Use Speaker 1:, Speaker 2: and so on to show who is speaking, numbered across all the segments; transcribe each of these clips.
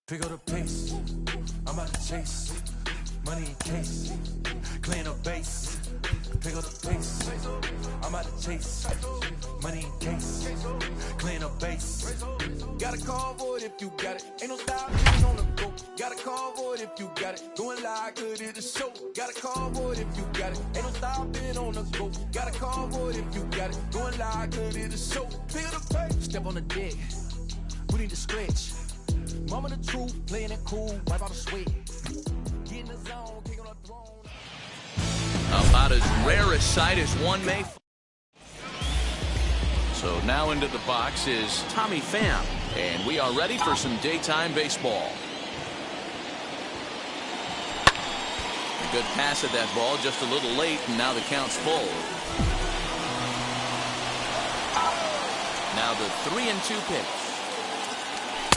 Speaker 1: Pick up the pace, I'm out to chase. Money in case, clean up base. Pick up the pace, I'm out to chase. Money in case, clean up base. Got a call for it if you got it. Ain't no style, on the go. Got a call for it if you got it. Going live, good at the show. Got a call for it if you got it. Ain't no style, on the go. Got a call for it if you got it. Going live, good at the show. Pick up the pace, step on the deck. We need to stretch. Mama the truth, playing it cool, wipe out the sweat. Get in the zone, take on the throne.
Speaker 2: About as rare a sight as one may. So now into the box is Tommy Pham, and we are ready for some daytime baseball. A good pass at that ball, just a little late, and now the count's full. Now the 3-2 pitch.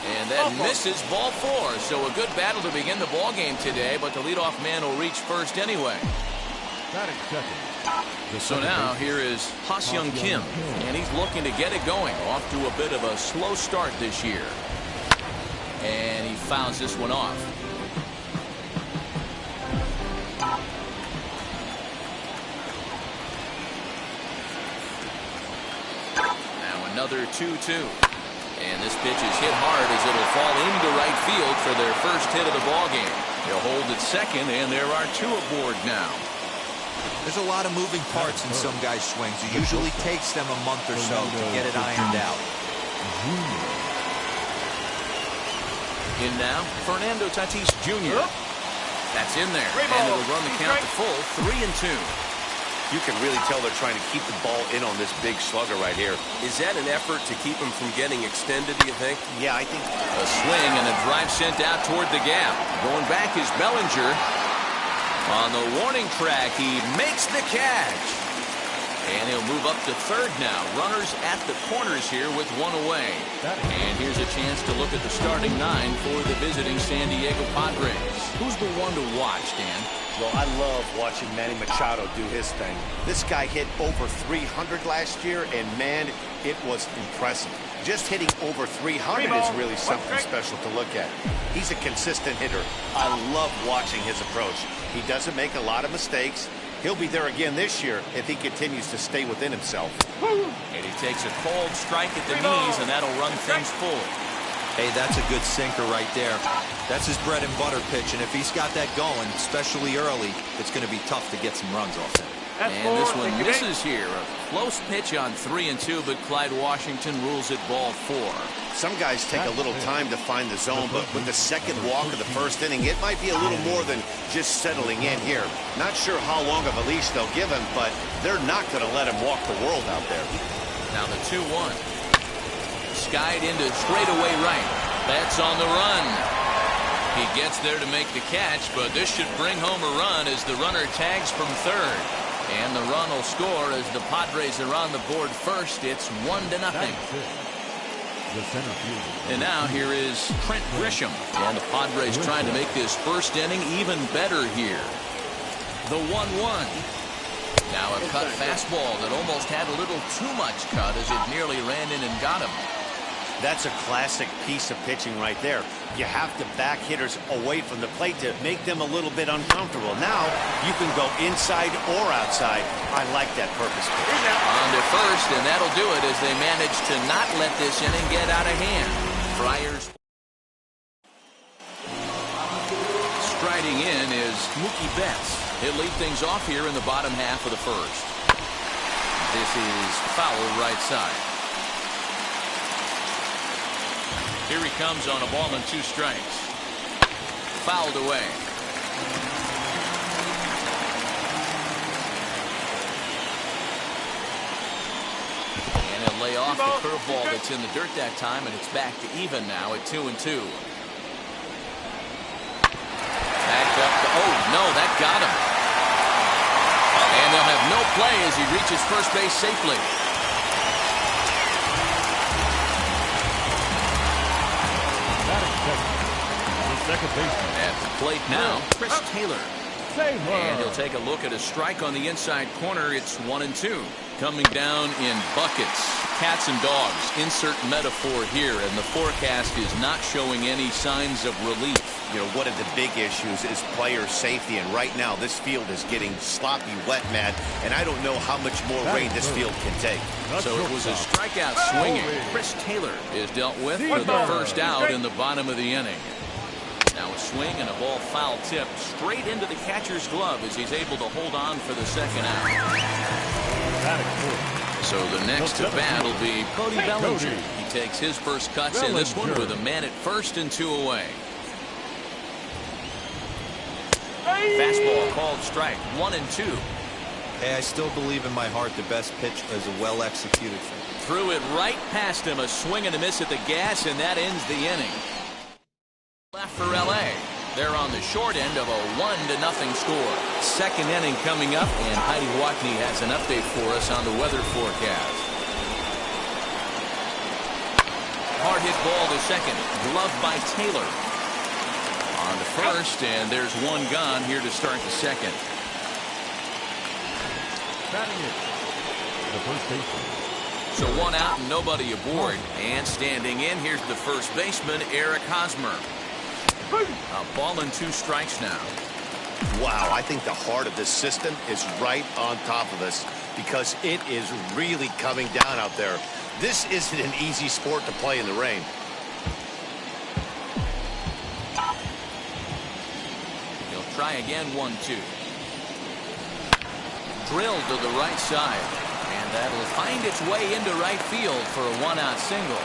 Speaker 2: And that misses, ball 4. So a good battle to begin the ball game today, but the leadoff man will reach first anyway. So now here is Ha-Seong Kim, and he's looking to get it going. Off to a bit of a slow start this year. And he fouls this one off. Now another 2-2. And this pitch is hit hard as it'll fall into right field for their first hit of the ball game. They'll hold at second, and there are 2 aboard now.
Speaker 3: There's a lot of moving parts in some guys' swings. It usually takes them a month or so to get it ironed out.
Speaker 2: In now, Fernando Tatis Jr. That's in there, and it'll run the count to full, 3-2.
Speaker 4: You can really tell they're trying to keep the ball in on this big slugger right here.
Speaker 5: Is that an effort to keep him from getting extended, do you think?
Speaker 4: Yeah, I think.
Speaker 2: A swing and a drive sent out toward the gap. Going back is Bellinger. On the warning track, he makes the catch. And he'll move up to third now. Runners at the corners here with 1 away. And here's a chance to look at the starting 9 for the visiting San Diego Padres. Who's the one to watch, Dan?
Speaker 4: Well, I love watching Manny Machado do his thing. This guy hit over 300 last year, and man, it was impressive. Just hitting over 300 is really something special to look at. He's a consistent hitter. I love watching his approach. He doesn't make a lot of mistakes. He'll be there again this year if he continues to stay within himself.
Speaker 2: And he takes a cold strike at the knees, and that'll run things full.
Speaker 3: Hey, that's a good sinker right there. That's his bread and butter pitch, and if he's got that going, especially early, it's going to be tough to get some runs off it.
Speaker 2: And this one misses here. A close pitch on 3-2, but Clyde Washington rules it ball 4.
Speaker 4: Some guys take a little time to find the zone, but with the second walk of the first inning, it might be a little more than just settling in here. Not sure how long of a leash they'll give him, but they're not going to let him walk the world out there.
Speaker 2: Now the 2-1. Skied into straightaway right. That's on the run. He gets there to make the catch, but this should bring home a run as the runner tags from third. And the run will score as the Padres are on the board first. It's 1-0. And now here is Trent Grisham. And the Padres trying to make this first inning even better here. The 1-1. Now a cut fastball that almost had a little too much cut as it nearly ran in and got him.
Speaker 4: That's a classic piece of pitching right there. You have to back hitters away from the plate to make them a little bit uncomfortable. Now you can go inside or outside. I like that purpose pitch.
Speaker 2: On to first, and that'll do it as they manage to not let this inning get out of hand. Friars. Striding in is Mookie Betts. He'll lead things off here in the bottom half of the first. This is foul right side. Here he comes on a ball and 2 strikes. Fouled away. And he'll lay off the curveball that's in the dirt that time, and it's back to even now at 2-2. Backed up to, oh no, that got him. And they'll have no play as he reaches first base safely. At the plate now, Chris Taylor. And he'll take a look at a strike on the inside corner. It's 1-2. Coming down in buckets. cats and dogs. Insert metaphor here, and the forecast is not showing any signs of relief.
Speaker 4: You know, one of the big issues is player safety, and right now this field is getting sloppy wet, Matt, and I don't know how much more rain this field can take.
Speaker 2: So it was a strikeout swinging. Chris Taylor is dealt with for the first out in the bottom of the inning. Now a swing and a ball foul tip straight into the catcher's glove as he's able to hold on for the second out. So the next to bat will be Cody Bellinger. He takes his first cuts in this one with a man at first and 2 away. Fastball called strike, 1-2.
Speaker 3: Hey, I still believe in my heart the best pitch is a well-executed thing.
Speaker 2: Threw it right past him, a swing and a miss at the gas, and that ends the inning. Left for LA. They're on the short end of a 1-0 score. Second inning coming up, and Heidi Watney has an update for us on the weather forecast. Hard hit ball to second, gloved by Taylor. On to first, and there's one gone here to start the second.
Speaker 1: The first baseman.
Speaker 2: So one out and nobody aboard. And standing in, here's the first baseman, Eric Hosmer. A ball and 2 strikes now.
Speaker 4: Wow, I think the heart of this system is right on top of us because it is really coming down out there. This isn't an easy sport to play in the rain.
Speaker 2: He'll try again, 1-2. Drilled to the right side. And that'll find its way into right field for a 1-out single.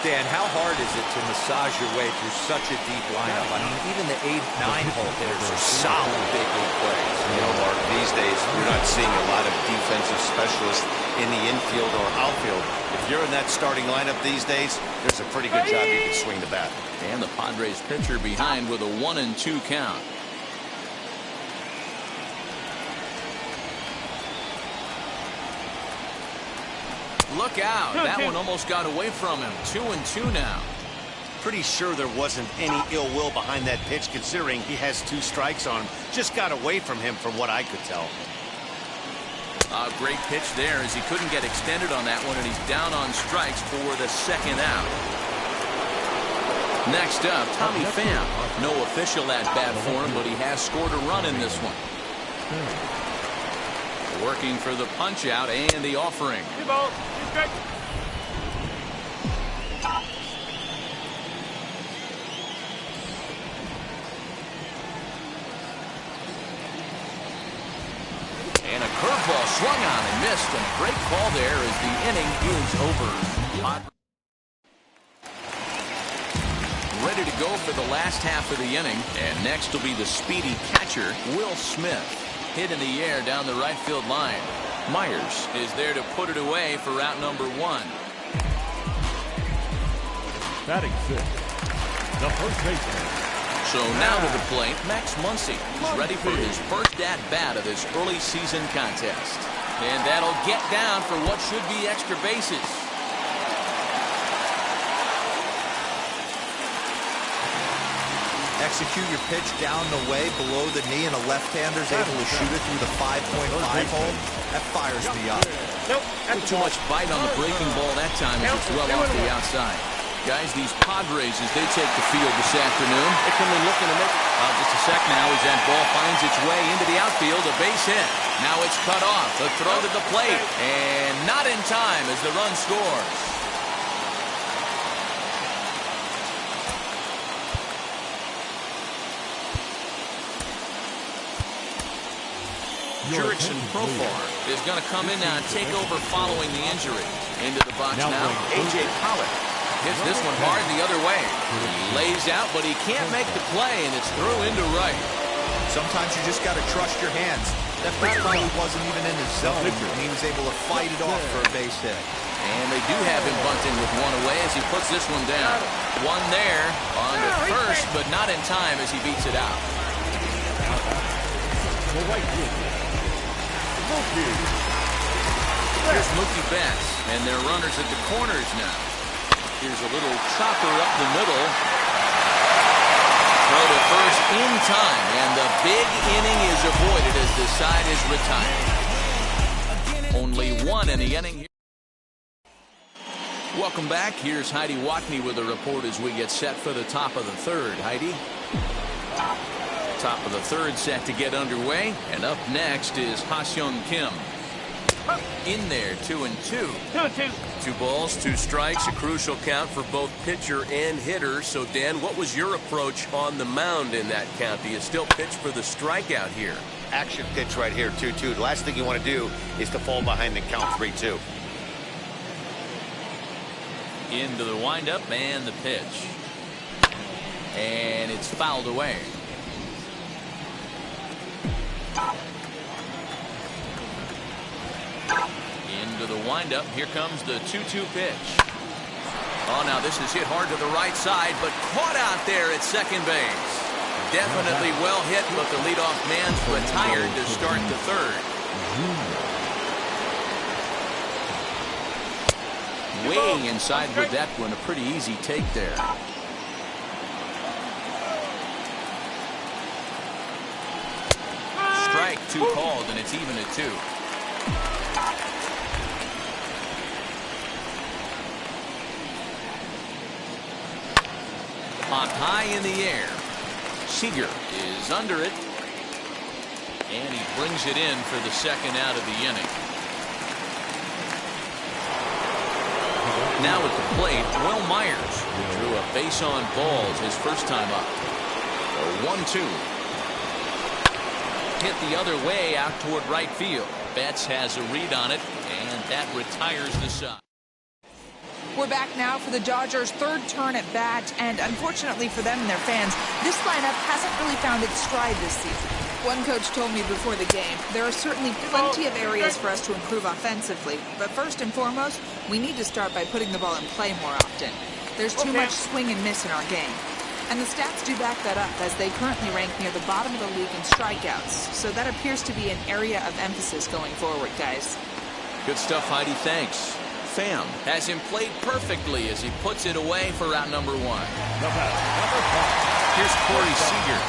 Speaker 3: Dan, how hard is it to massage your way through such a deep lineup? I mean, even the 8-9 hole hitters are solid big league plays.
Speaker 4: You know, Mark, these days we're not seeing a lot of defensive specialists in the infield or outfield. If you're in that starting lineup these days, there's a pretty good job you can swing the bat.
Speaker 2: And the Padres pitcher behind with a 1-2 count. Look out. That one almost got away from him. 2-2 now.
Speaker 4: Pretty sure there wasn't any ill will behind that pitch considering he has 2 strikes on him. Just got away from him from what I could tell.
Speaker 2: A great pitch there as he couldn't get extended on that one, and he's down on strikes for the second out. Next up, Tommy Pham. No official at bat for him, but he has scored a run in this one. Working for the punch out and the offering. And a curveball swung on and missed, and a great call there as the inning is over. Ready to go for the last half of the inning, and next will be the speedy catcher, Will Smith. Hit in the air down the right field line. Myers is there to put it away for route number 1.
Speaker 1: Batting 6, the first baseman.
Speaker 2: So now to the plate, Max Muncy. He's ready for his first at-bat of this early season contest. And that'll get down for what should be extra bases.
Speaker 3: Execute your pitch down the way below the knee, and a left-hander's able to shoot it through the 5.5 hole. That fires me up.
Speaker 2: Too much bite on the breaking ball that time as it's well off the outside. Guys, these Padres, as they take the field this afternoon, they come in looking to make it. Just a sec now as that ball finds its way into the outfield, a base hit. Now it's cut off, a throw to the plate, and not in time as the run scores. Jurickson Profar is going to come in now and take over following the injury. Into the box now, A.J. Pollock hits this one hard the other way. He lays out, but he can't make the play, and it's through into right.
Speaker 3: Sometimes you just got to trust your hands. That pitch probably wasn't even in his zone, and he was able to fight it off for a base hit.
Speaker 2: And they do have him bunting with one away as he puts this one down. One there on the first, but not in time as he beats it out.
Speaker 1: The right fielder,
Speaker 2: Here's Mookie Betts, and they're runners at the corners now. Here's a little chopper up the middle. Throw to first in time, and the big inning is avoided as the side is retired. Only one in the inning here. Welcome back. Here's Heidi Watney with a report as we get set for the top of the third. Heidi? Top of the third set to get underway. And up next is Ha-Seong Kim. In there, 2-2.
Speaker 5: 2-2.
Speaker 2: 2 balls, 2 strikes, a crucial count for both pitcher and hitter. So, Dan, what was your approach on the mound in that count? Do you still pitch for the strikeout here?
Speaker 4: Action pitch right here, 2-2. The last thing you want to do is to fall behind the count 3-2.
Speaker 2: Into the windup and the pitch. And it's fouled away. Into the windup. Here comes the 2-2 pitch. Oh, now this is hit hard to the right side, but caught out there at second base. Definitely well hit, but the leadoff man's retired to start the third. Way inside with that one. A pretty easy take there. Strike 2 called, and it's even at 2. Popped high in the air. Seager is under it. And he brings it in for the second out of the inning. Now at the plate, Will Myers drew a base on balls his first time up. A 1-2. Hit the other way out toward right field. Betts has a read on it, and that retires the side.
Speaker 6: We're back now for the Dodgers' third turn at bat, and unfortunately for them and their fans, this lineup hasn't really found its stride this season. One coach told me before the game, there are certainly plenty of areas for us to improve offensively, but first and foremost, we need to start by putting the ball in play more often. There's too much swing and miss in our game. And the stats do back that up, as they currently rank near the bottom of the league in strikeouts, so that appears to be an area of emphasis going forward, guys.
Speaker 2: Good stuff, Heidi. Thanks. Pham has him played perfectly as he puts it away for out number 1. Here's Corey Seager.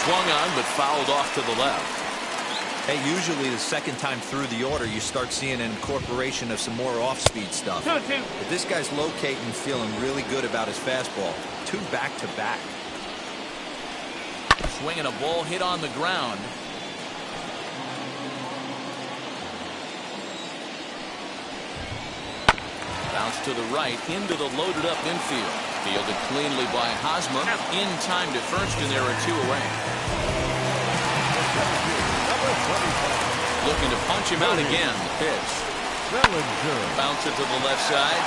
Speaker 2: Swung on, but fouled off to the left.
Speaker 3: Hey, usually the second time through the order, you start seeing an incorporation of some more off-speed stuff.
Speaker 5: 2-2.
Speaker 3: But this guy's locating, feeling really good about his fastball. 2 back-to-back.
Speaker 2: Swinging a ball hit on the ground. Bounce to the right, into the loaded-up infield. Fielded cleanly by Hosmer. In time to first, and there are 2 away. Looking to punch him out again. The pitch. Bounce it to the left side.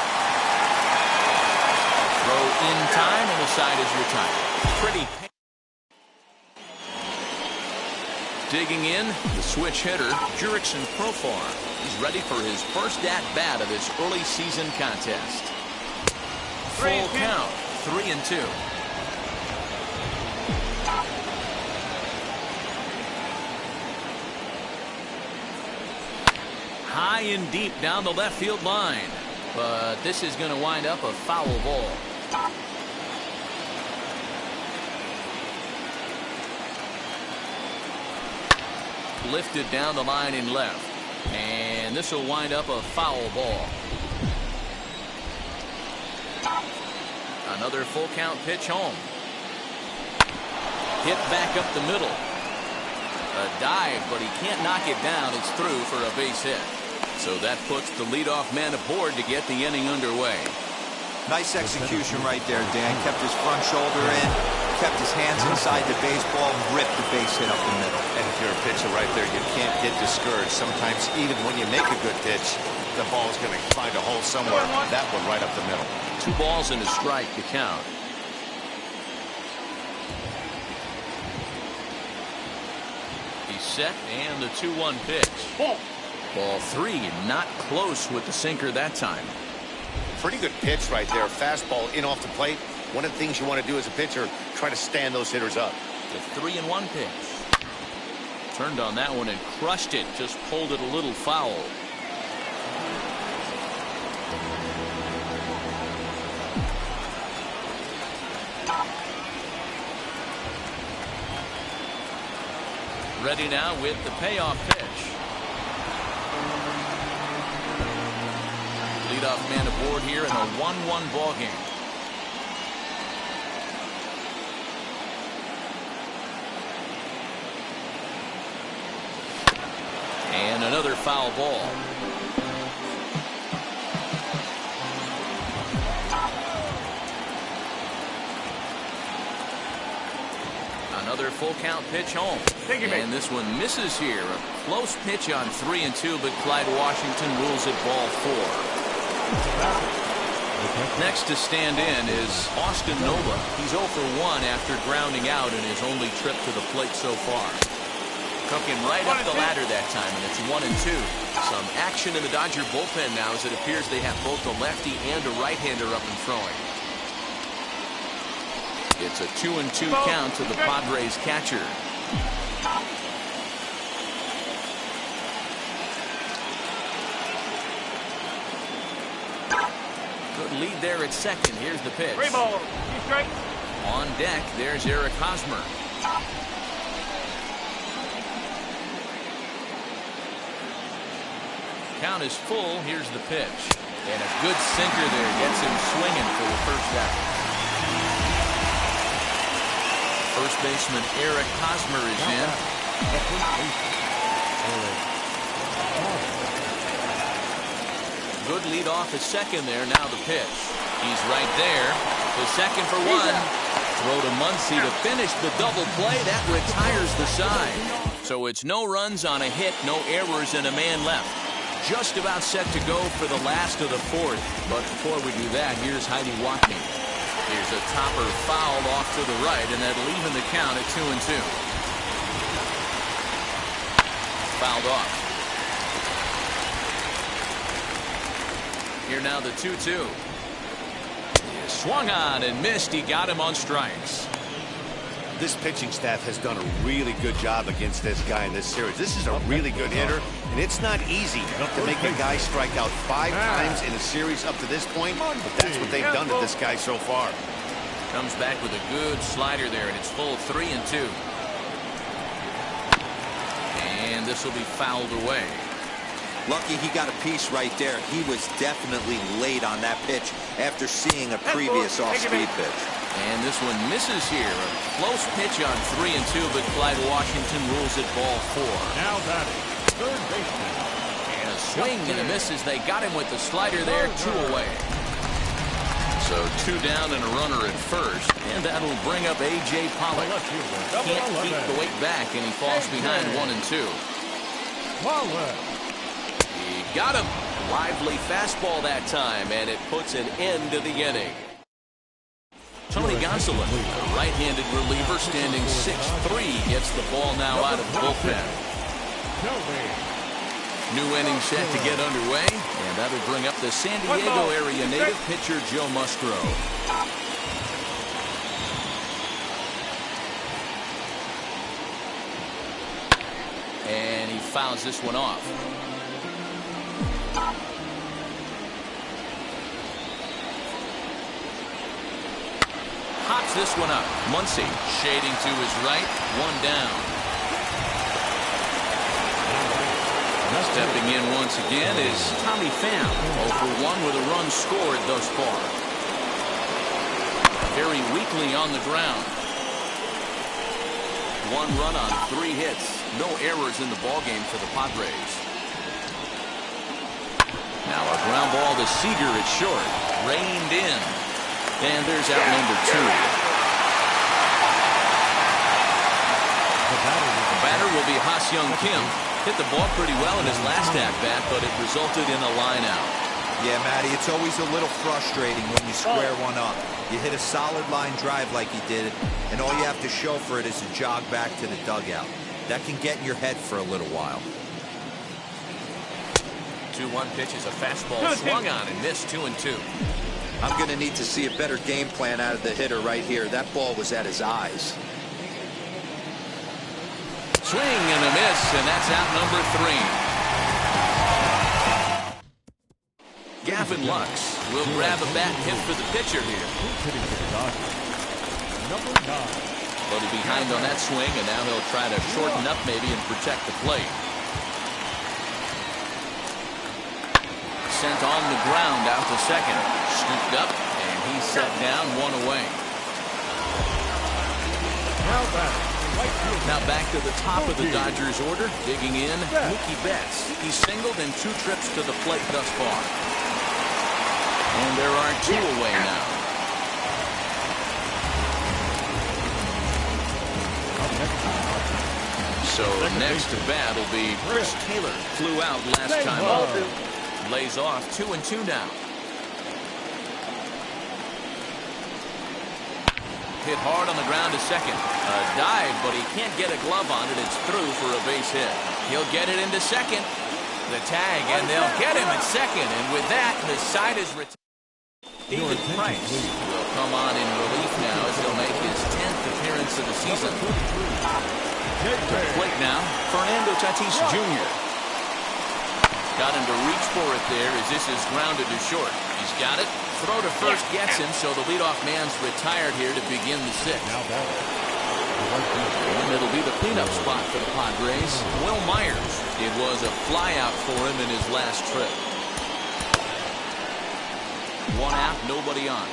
Speaker 2: Throw in time, and the side is retired. Pretty. Digging in, the switch hitter, Jurickson Profar. He's ready for his first at-bat of this early season contest. Full count, 3-2. High and deep down the left field line. But this is going to wind up a foul ball. Lifted down the line in left. And this will wind up a foul ball. Another full count pitch home. Hit back up the middle. A dive, but he can't knock it down. It's through for a base hit. So that puts the leadoff man aboard to get the inning underway.
Speaker 3: Nice execution right there, Dan. Kept his front shoulder in, kept his hands inside the baseball, and ripped the base hit up the middle.
Speaker 4: And if you're a pitcher right there, you can't get discouraged. Sometimes even when you make a good pitch, the ball is going to find a hole somewhere. That one right up the middle.
Speaker 2: 2 balls and a strike to count. He's set, and the 2-1 pitch. Ball 3, not close with the sinker that time.
Speaker 4: Pretty good pitch right there. Fastball in off the plate. One of the things you want to do as a pitcher, try to stand those hitters up.
Speaker 2: The 3-1 pitch. Turned on that one and crushed it. Just pulled it a little foul. Ready now with the payoff pitch. leadoff man aboard here in a 1-1 ball game. And another foul ball. Another full count pitch home. And this one misses here. A close pitch on 3-2, but Clyde Washington rules it ball 4. Next to stand in is Austin Nola. He's 0 for 1 after grounding out in his only trip to the plate so far. Cooking right up the ladder that time, and it's 1-2. Some action in the Dodger bullpen now as it appears they have both a lefty and a right-hander up and throwing. It's a 2-2 count to the Padres catcher. Good lead there at second. Here's the pitch.
Speaker 7: 3 ball. He's straight.
Speaker 2: On deck, there's Eric Hosmer. Count is full. Here's the pitch. And a good sinker there gets him swinging for the first out. First baseman Eric Hosmer is in. Good lead off at second there. Now the pitch. He's right there. The second for 1. Throw to Muncy to finish the double play. That retires the side. So it's no runs on a hit, no errors, and a man left. Just about set to go for the last of the 4th. But before we do that, here's Heidi Watney. Here's a topper fouled off to the right, and that'll even the count at 2-2. Fouled off. Here now the 2-2. Swung on and missed. He got him on strikes.
Speaker 4: This pitching staff has done a really good job against this guy in this series. This is a really good hitter, and it's not easy to make a guy strike out 5 times in a series up to this point, but that's what they've done to this guy so far.
Speaker 2: Comes back with a good slider there, and it's full 3-2. And this will be fouled away.
Speaker 3: Lucky he got a piece right there. He was definitely late on that pitch after seeing a previous off-speed pitch.
Speaker 2: And this one misses here. A close pitch on 3-2, but Clyde Washington rules it ball 4.
Speaker 7: Now batting, third baseman.
Speaker 2: And a swing and a miss as they got him with the slider there, 2 away. So 2 down and a runner at first, and that'll bring up A.J. Pollock. Can't keep the weight back, and he falls behind 1-2. He got him. Lively fastball that time, and it puts an end to the inning. Tony Gonsolin, a right-handed reliever standing 6'3", gets the ball now out of the bullpen. New inning set to get underway, and that'll bring up the San Diego area native pitcher Joe Musgrove. And he fouls this one off. Hops this one up. Muncy shading to his right. 1 down. Stepping in once again is Tommy Pham. 0 for 1 with a run scored thus far. Very weakly on the ground. 1 run on 3 hits. No errors in the ballgame for the Padres. Now a ground ball to Seager at short. Reined in. And there's out number 2. The batter will be Ha-Seong Kim. Hit the ball pretty well in his last at-bat, but it resulted in a line out.
Speaker 3: Yeah, Matty, it's always a little frustrating when you square one up. You hit a solid line drive like you did, and all you have to show for it is to jog back to the dugout. That can get in your head for a little while.
Speaker 2: 2-1 pitch is a fastball swung on and missed. 2-2.
Speaker 3: I'm going to need to see a better game plan out of the hitter right here. That ball was at his eyes.
Speaker 2: Swing and a miss, and that's out number 3. Gavin Lux will grab a bat hit for the pitcher here. But he's behind on that swing, and now he'll try to shorten up maybe and protect the plate. sent on the ground out to second. Scooped up, and he's set down, one away. Now back to the top of the Dodgers order. Digging in, Mookie Betts. He's singled in 2 trips to the plate thus far. And there are 2 away now. So next to bat will be Chris Taylor. Flew out last time up. Lays off 2-2 now. Hit hard on the ground to second. A dive, but he can't get a glove on it. It's through for a base hit. He'll get it into second. The tag, and they'll get him at second. And with that, the side is retired. David Price will come on in relief now as he'll make his 10th appearance of the season. To the plate now, Fernando Tatis Jr. Got him to reach for it there as this is grounded to short. He's got it. Throw to first gets him, so the leadoff man's retired here to begin the 6th. And it'll be the cleanup spot for the Padres. Will Myers. It was a flyout for him in his last trip. 1 out, nobody on.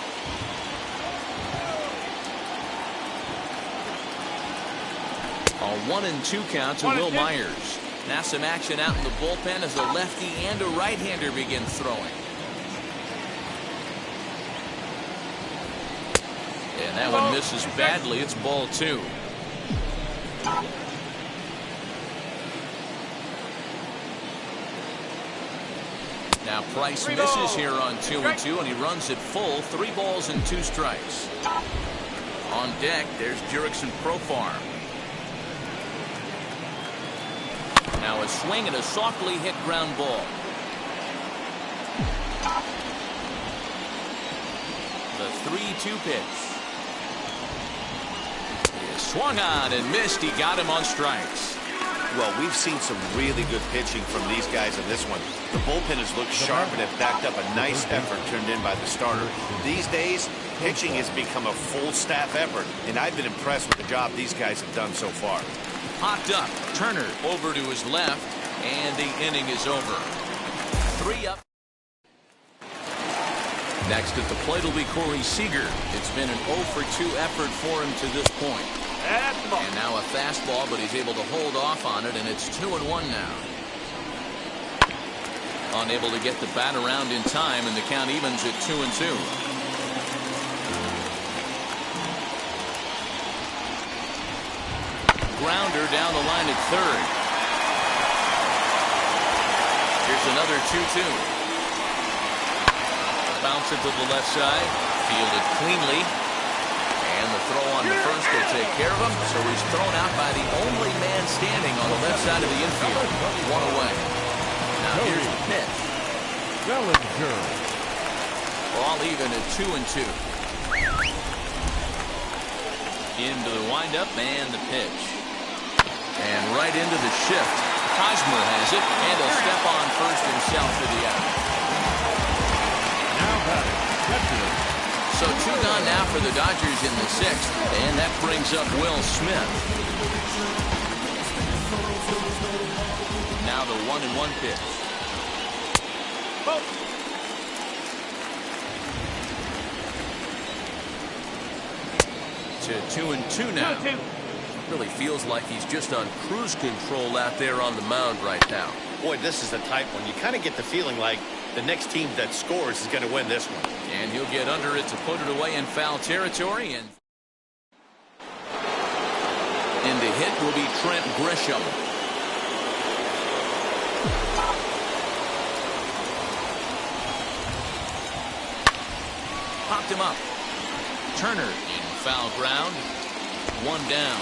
Speaker 2: A 1-2 count to Will Myers. Now some action out in the bullpen as a lefty and a right-hander begin throwing. And that one misses badly. It's ball 2. Now Price misses here on 2-2, and he runs it full. 3 balls and 2 strikes. On deck, there's Jurickson Profar. Now a swing and a softly hit ground ball. The 3-2 pitch. He swung on and missed. He got him on strikes.
Speaker 4: Well, we've seen some really good pitching from these guys in this one. The bullpen has looked sharp and have backed up a nice effort turned in by the starter. These days, pitching has become a full staff effort, and I've been impressed with the job these guys have done so far.
Speaker 2: Popped up. Turner over to his left, and the inning is over. 3 up. Next at the plate will be Corey Seager. It's been an 0-for-2 effort for him to this point. And now a fastball, but he's able to hold off on it, and it's 2-1 now. Unable to get the bat around in time, and the count evens at 2-2. Grounder down the line at third. Here's another 2-2. Bounce it to the left side. Fielded cleanly. And the throw on the first will take care of him. So he's thrown out by the only man standing on the left side of the infield. 1 away. Now here's the pitch.
Speaker 7: Bellinger.
Speaker 2: All even at 2-2. Into the windup and the pitch. And right into the shift. Hosmer has it, and he'll step on first himself for the out.
Speaker 7: Now batting.
Speaker 2: So 2 gone now for the Dodgers in the 6th, and that brings up Will Smith. Now the 1-1 pitch. To 2-2 now. Really feels like he's just on cruise control out there on the mound right now.
Speaker 4: Boy, this is a tight one. You kind of get the feeling like the next team that scores is going to win this one.
Speaker 2: And he'll get under it to put it away in foul territory. And the hit will be Trent Grisham. Popped him up. Turner in foul ground. 1 down.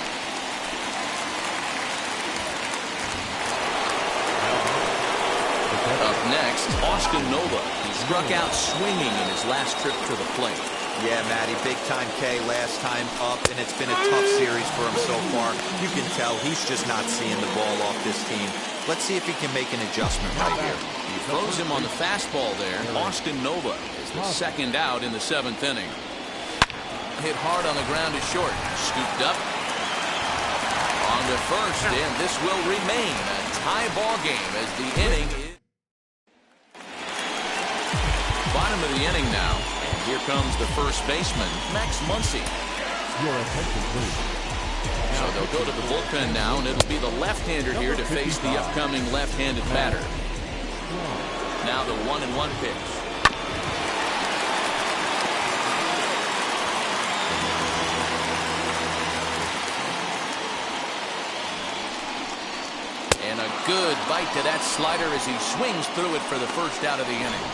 Speaker 2: Up next, Austin Nova. He struck out swinging in his last trip to the plate.
Speaker 3: Yeah, Matty, big time K last time up, and it's been a tough series for him so far. You can tell he's just not seeing the ball off this team. Let's see if he can make an adjustment right here.
Speaker 2: He throws him on the fastball there. Austin Nova is the 2nd out in the 7th inning. Hit hard on the ground to short. Scooped up. On to first, and this will remain a tie ball game as the inning is. bottom of the inning now. And here comes the first baseman, Max Muncy.
Speaker 7: Your attention, please.
Speaker 2: So they'll go to the bullpen now, and it'll be the left-hander here to face the upcoming left-handed batter. Now the 1-1 pitch. And a good bite to that slider as he swings through it for the first out of the inning.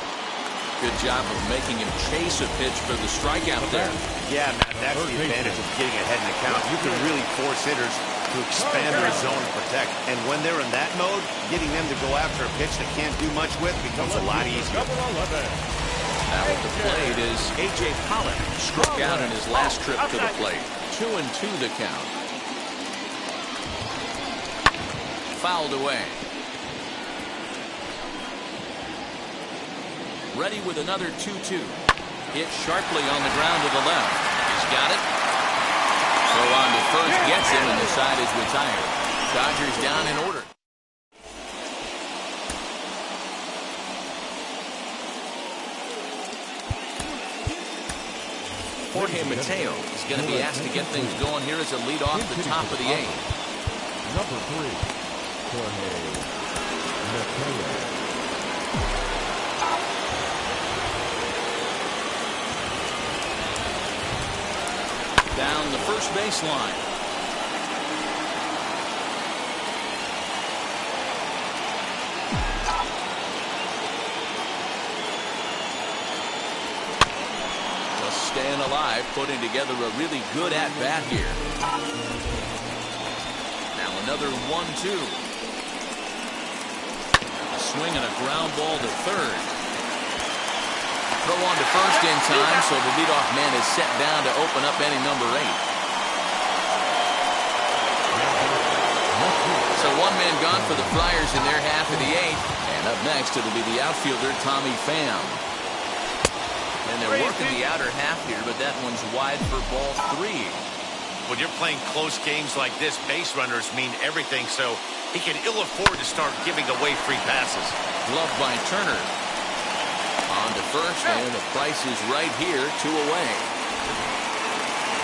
Speaker 2: Good job of making him chase a pitch for the strikeout there.
Speaker 4: Yeah, Matt, that's the advantage of getting ahead in the count. You can really force hitters to expand their zone and protect. And when they're in that mode, getting them to go after a pitch they can't do much with becomes a lot easier.
Speaker 2: Now at the plate is A.J. Pollock. Struck out in his last trip to the plate. 2-2 the count. Fouled away. Ready with another 2-2. Hit sharply on the ground to the left. He's got it. Throw on to first gets him, and the side is retired. Dodgers down in order. Jorge Mateo is going to be asked to get things going here as a lead off the top of the 8th.
Speaker 7: Number 3, Jorge Mateo.
Speaker 2: Down the first baseline. Just staying alive, putting together a really good at-bat here. Now another 1-2. A swing and a ground ball to third. Throw on to first in time, so the leadoff man is set down to open up inning number 8. So one man gone for the Friars in their half of the 8th. And up next, it'll be the outfielder, Tommy Pham. And they're working the outer half here, but that one's wide for ball 3.
Speaker 4: When you're playing close games like this, base runners mean everything, so he can ill afford to start giving away free passes.
Speaker 2: Gloved by Turner. On to first, and the price is right here, 2 away.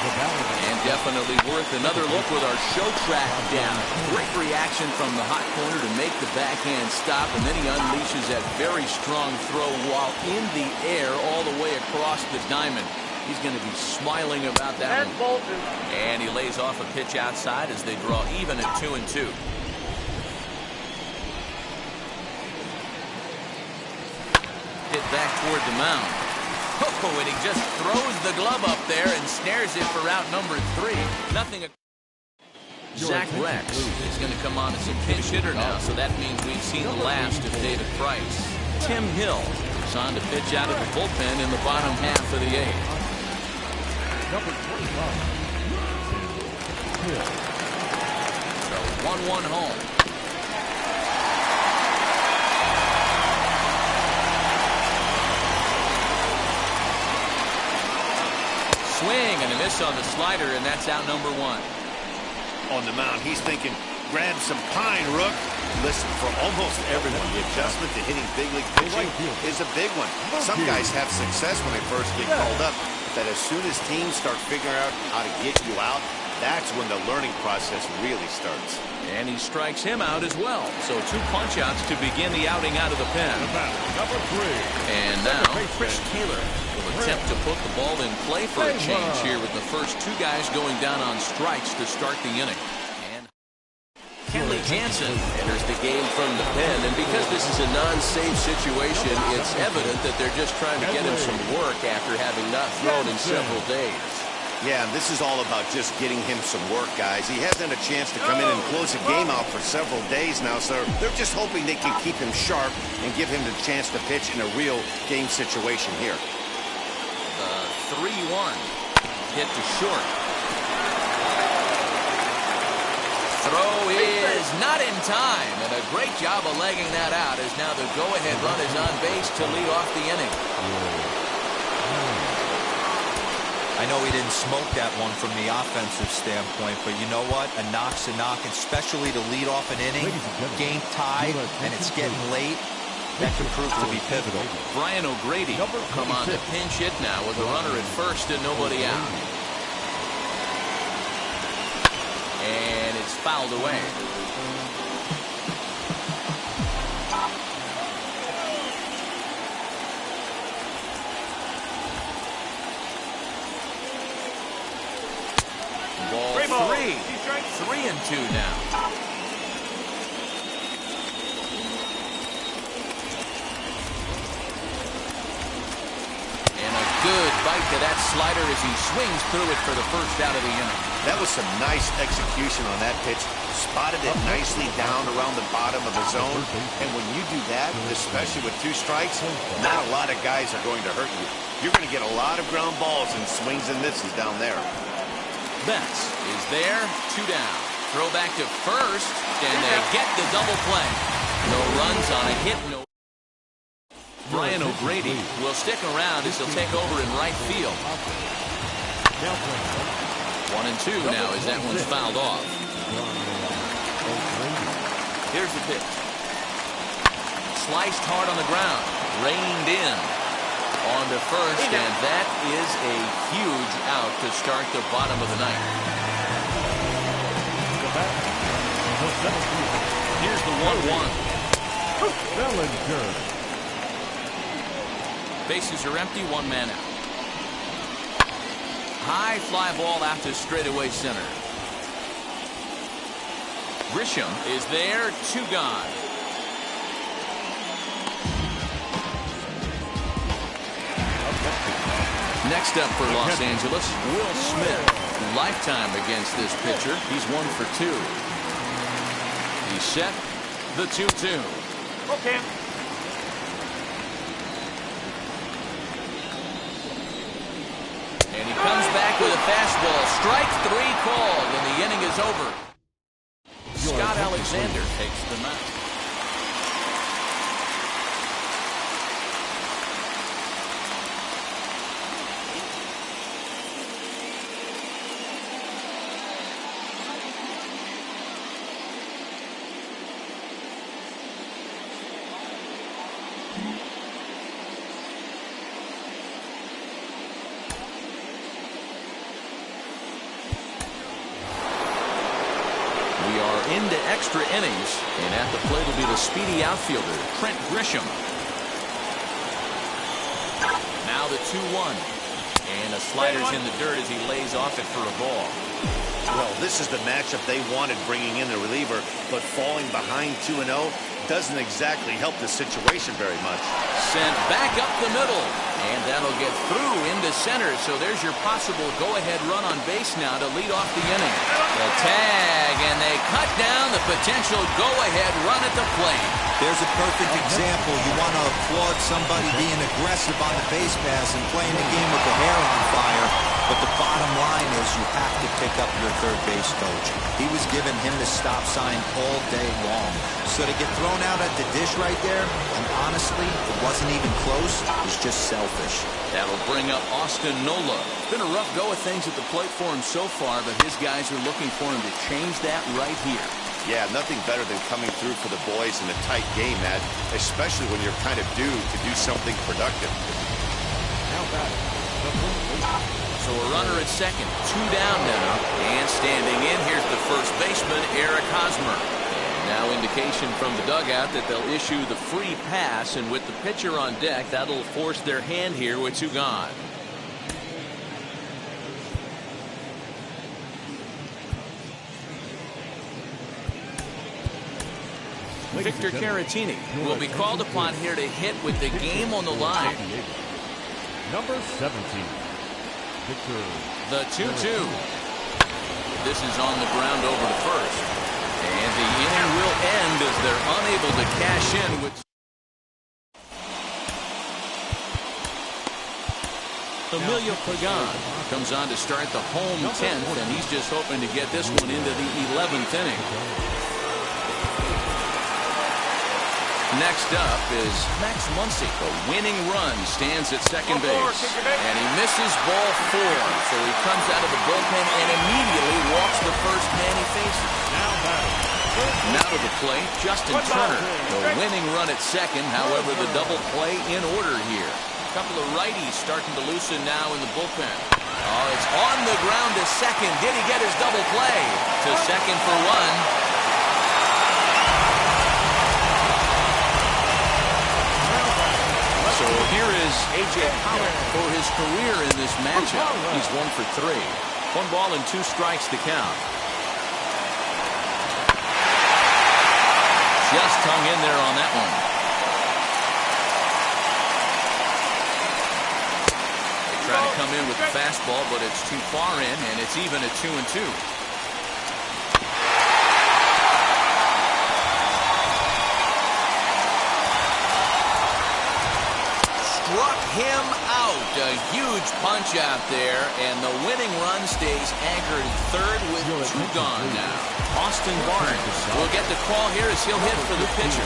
Speaker 2: And definitely worth another look with our show track down. Great reaction from the hot corner to make the backhand stop, and then he unleashes that very strong throw while in the air all the way across the diamond. He's going to be smiling about that one. And he lays off a pitch outside as they draw even at 2-2. Hit back toward the mound. Oh, and he just throws the glove up there and snares it for out number 3. Nothing. Zach Rex is going to come on as a pinch hitter now, so that means we've seen the last of David Price. Tim Hill is on to pitch out of the bullpen in the bottom half of the 8th.
Speaker 7: Number 25.
Speaker 2: So 1-1 home. Swing and a miss on the slider, and that's out number 1.
Speaker 4: On the mound, he's thinking, grab some pine, Rook. Listen, for almost everyone, the adjustment to hitting big league pitching is a big one. Some guys have success when they first get called up, but as soon as teams start figuring out how to get you out, that's when the learning process really starts.
Speaker 2: And he strikes him out as well. So 2 punch-outs to begin the outing out of the pen.
Speaker 7: Number 3.
Speaker 2: And now Chris Taylor will attempt to put the ball in play for a change here with the first 2 guys going down on strikes to start the inning. And Kenley Jansen enters the game from the pen. And because this is a non-save situation, it's evident that they're just trying to get him some work after having not thrown in several days.
Speaker 4: Yeah, this is all about just getting him some work, guys. He hasn't had a chance to come in and close a game out for several days now, so they're just hoping they can keep him sharp and give him the chance to pitch in a real game situation here.
Speaker 2: The 3-1 hit to short. Throw is not in time, and a great job of legging that out as now the go-ahead run is on base to lead off the inning.
Speaker 3: I know he didn't smoke that one from the offensive standpoint, but you know what? A knock's a knock, especially to lead off an inning, game tied, and it's getting late.
Speaker 2: That can prove to be pivotal. Brian O'Grady will come on to pinch hit now with a runner at first and nobody out. And it's fouled away. Ball three. 3-2 now. Good bite to that slider as he swings through it for the first out of the inning.
Speaker 4: That was some nice execution on that pitch. Spotted it nicely down around the bottom of the zone. And when you do that, especially with 2 strikes, not a lot of guys are going to hurt you. You're going to get a lot of ground balls and swings and misses down there.
Speaker 2: Betts is there, 2 down. Throw back to first, and they get the double play. No runs on a hit, no. Brian O'Grady will stick around as he'll take over in right field. 1-2 now as that one's fouled off. Here's the pitch. Sliced hard on the ground. Reined in. On to first, and that is a huge out to start the bottom of the ninth. Here's the 1-1.
Speaker 7: Bellinger.
Speaker 2: Bases are empty, 1 man out. High fly ball out to straightaway center. Grisham is there, 2 gone. Next up for Los Angeles, Will Smith. Lifetime against this pitcher. He's 1 for 2. He's set, the 2-2.
Speaker 7: Okay.
Speaker 2: And he comes back with a fastball. Strike 3 called, and the inning is over. Scott Alexander takes the mound. Into extra innings, and at the plate will be the speedy outfielder, Trent Grisham. Now the 2-1, and the slider's in the dirt as he lays off it for a ball.
Speaker 4: Well, this is the matchup they wanted bringing in the reliever, but falling behind 2-0 doesn't exactly help the situation very much.
Speaker 2: Sent back up the middle, and that'll get through into center, so there's your possible go-ahead run on base now to lead off the inning. The tag, and they cut down the potential go-ahead run at the plate.
Speaker 3: There's a perfect example. You want to applaud somebody being aggressive on the base pass and playing the game with the hair on fire. But the bottom line is you have to pick up your third base coach. He was giving him the stop sign all day long. So to get thrown out at the dish right there, and honestly, it wasn't even close, it was just selfish.
Speaker 2: That'll bring up Austin Nola. It's been a rough go of things at the plate for him so far, but his guys are looking for him to change that right here.
Speaker 4: Yeah, nothing better than coming through for the boys in a tight game, Matt, especially when you're kind of due to do something productive.
Speaker 7: Now batting.
Speaker 2: So a runner at second, 2 down now, and standing in, here's the first baseman, Eric Hosmer. Now indication from the dugout that they'll issue the free pass, and with the pitcher on deck, that'll force their hand here with 2 gone. Victor Caratini will be called upon here to hit with the game on the line.
Speaker 7: Number 17. Victor.
Speaker 2: The 2-2. This is on the ground over to first. And the inning will end as they're unable to cash in with Emilio Pagan comes on to start the home 10th, and he's just hoping to get this one into the 11th inning. Next up is Max Muncy. The winning run stands at second base. And he misses ball 4. So he comes out of the bullpen and immediately walks the first man he faces.
Speaker 7: Now batting.
Speaker 2: Now to the plate, Justin Turner. The winning run at second, however, the double play in order here. A couple of righties starting to loosen now in the bullpen. Oh, it's on the ground to second. Did he get his double play? To second for one. So here is A.J. Pollock for his career in this matchup. He's 1 for 3. 1 ball and 2 strikes to count. Just hung in there on that one. They try to come in with the fastball, but it's too far in, and it's even at 2-2. Struck him out. A huge punch out there, and the winning run stays anchored third with 2 gone now. Austin Barnes will get the call here as he'll hit for the pitcher.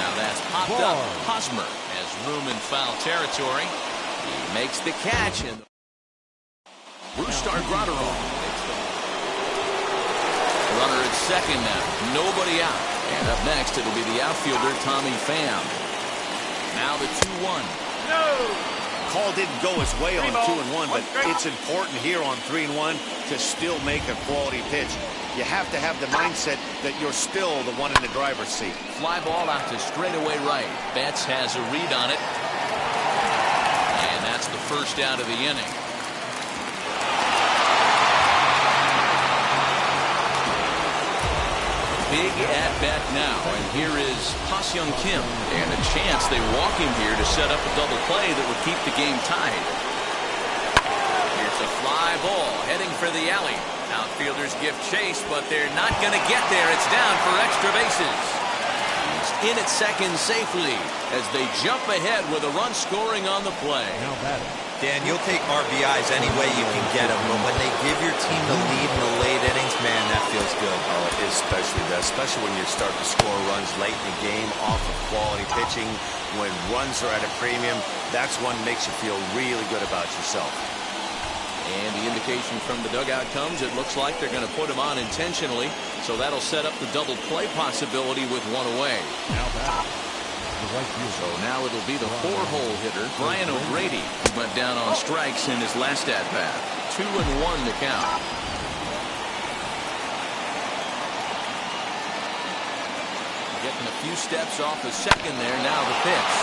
Speaker 2: Now that's popped up. Hosmer has room in foul territory. He makes the catch. And Brusdar Graterol makes the runner at second now. Nobody out. And up next, it'll be the outfielder, Tommy Pham. Now the 2-1.
Speaker 4: Call didn't go his way on 2-1, but it's important here on 3-1 to still make a quality pitch. You have to have the mindset that you're still the one in the driver's seat.
Speaker 2: Fly ball out to straightaway right. Betts has a read on it. And that's the first out of the inning. Big at bat now, and here is Ha-Seong Kim, and a chance they walk him here to set up a double play that would keep the game tied. Here's a fly ball heading for the alley. Outfielders give chase, but they're not going to get there. It's down for extra bases. He's in at second safely as they jump ahead with a run scoring on the play.
Speaker 7: Now batting.
Speaker 3: Dan, you'll take RBIs any way you can get them, but when they give your team the lead in the late innings, man, that feels good.
Speaker 4: Oh, it is especially when you start to score runs late in the game off of quality pitching. When runs are at a premium, that's one that makes you feel really good about yourself.
Speaker 2: And the indication from the dugout comes, it looks like they're going to put him on intentionally, so that'll set up the double play possibility with 1 away.
Speaker 7: Now batting.
Speaker 2: So now it'll be the 4-hole hitter, Brian O'Grady, who went down on strikes in his last at-bat. 2-1 to count. Getting a few steps off the second there. Now the pitch.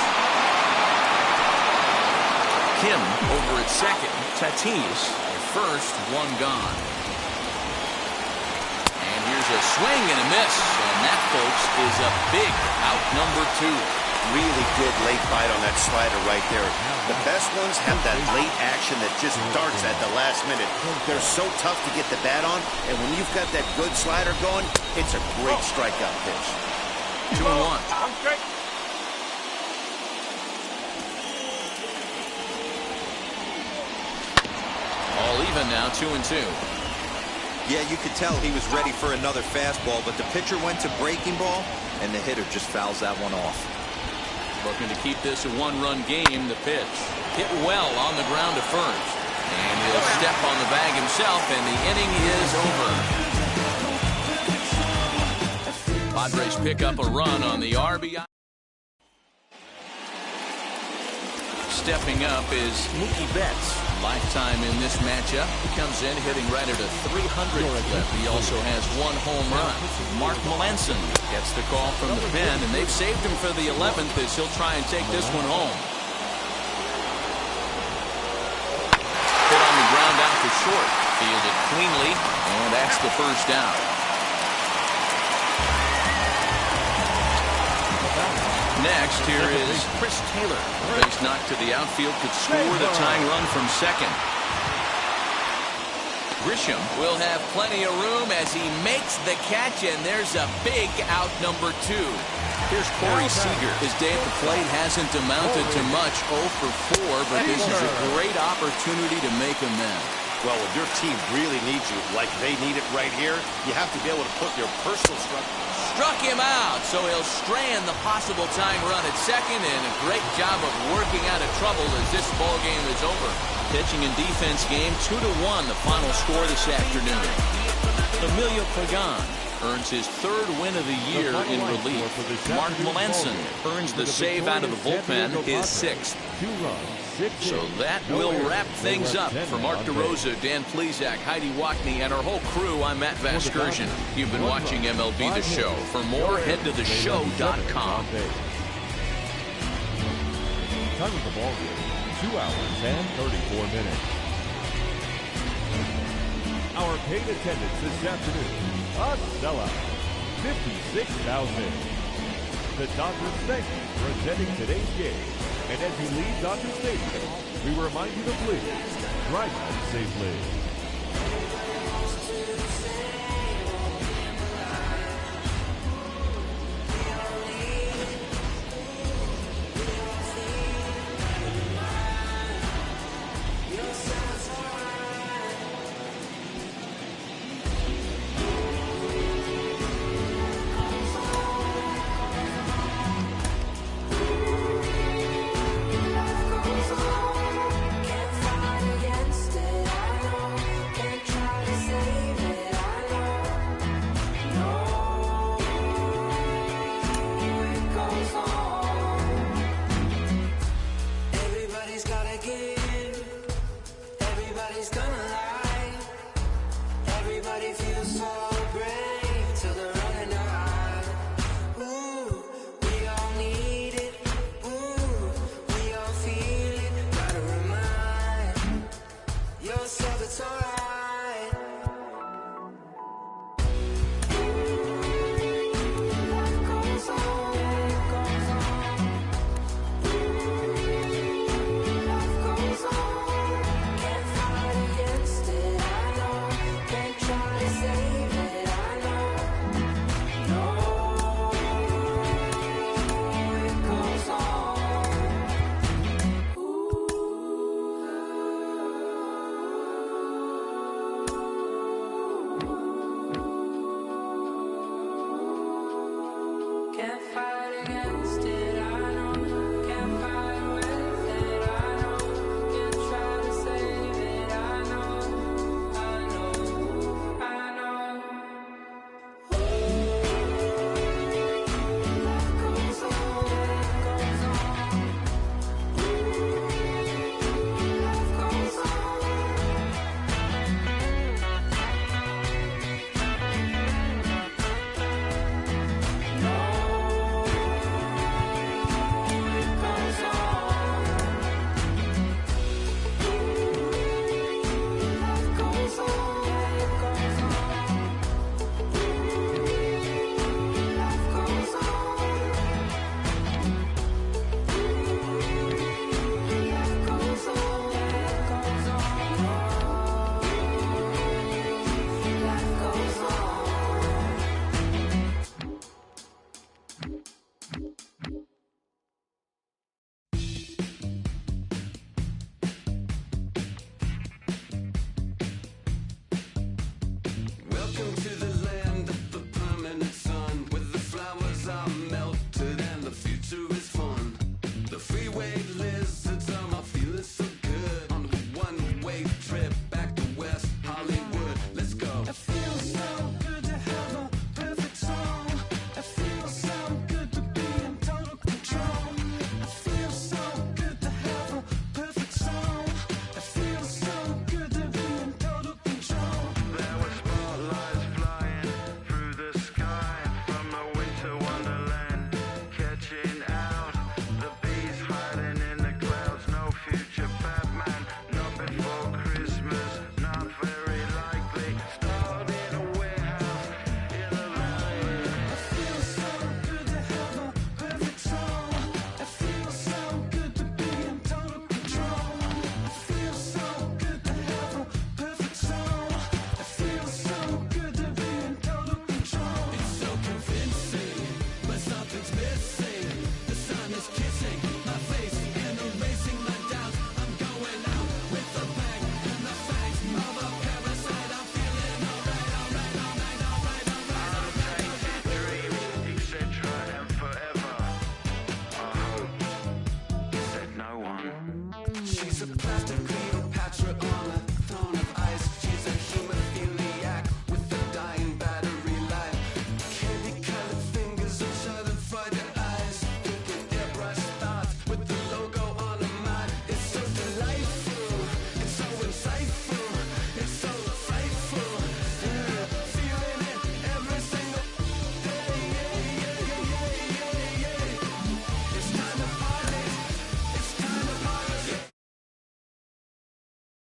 Speaker 2: Kim over at second. Tatis at first. 1 gone. And here's a swing and a miss. And that, folks, is a big out number 2.
Speaker 4: Really good late bite on that slider right there. The best ones have that late action that just darts at the last minute. They're so tough to get the bat on, and when you've got that good slider going, it's a great strikeout pitch.
Speaker 2: 2-1. All even now, 2-2.
Speaker 3: Yeah, you could tell he was ready for another fastball, but the pitcher went to breaking ball, and the hitter just fouls that one off.
Speaker 2: Looking to keep this a 1-run game. The pitch hit well on the ground to first. And he'll step on the bag himself, and the inning is over. Padres pick up a run on the RBI. Stepping up is Mookie Betts. Lifetime in this matchup. He comes in hitting right at a 300 clip. He also has 1 home run. Mark Melancon gets the call from the pen, and they've saved him for the 11th as he'll try and take this one home. Hit on the ground out to short. Fielded cleanly, and that's the first out. Next, here is Chris Taylor. Base knock to the outfield could score the tying run from second. Grisham will have plenty of room as he makes the catch, and there's a big out number 2. Here's Corey Seager. His day at the plate hasn't amounted to much, 0 for 4, but this is a great opportunity to make amends.
Speaker 4: Well, when your team really needs you, like they need it right here, you have to be able to put your personal
Speaker 2: Struck him out, so he'll strand the possible tying run at second, and a great job of working out of trouble as this ball game is over. Pitching and defense game, 2-1, the final score this afternoon. Emilio Pagan earns his third win of the year in relief. Mark Melanson earns the save out of the bullpen, his sixth. So that will wrap things up. For Mark DeRosa, Dan Plesac, Heidi Wackney, and our whole crew, I'm Matt Vasgersian. You've been watching MLB The Show. For more, head to theshow.com.
Speaker 7: Time of the ball game, 2 hours and 34 minutes. Our paid attendance this afternoon, a sellout, 56,000. The Dodgers thank you for attending today's game. And as you leave Dodger Stadium, we remind you to please drive home safely.
Speaker 1: She's a plastic queen.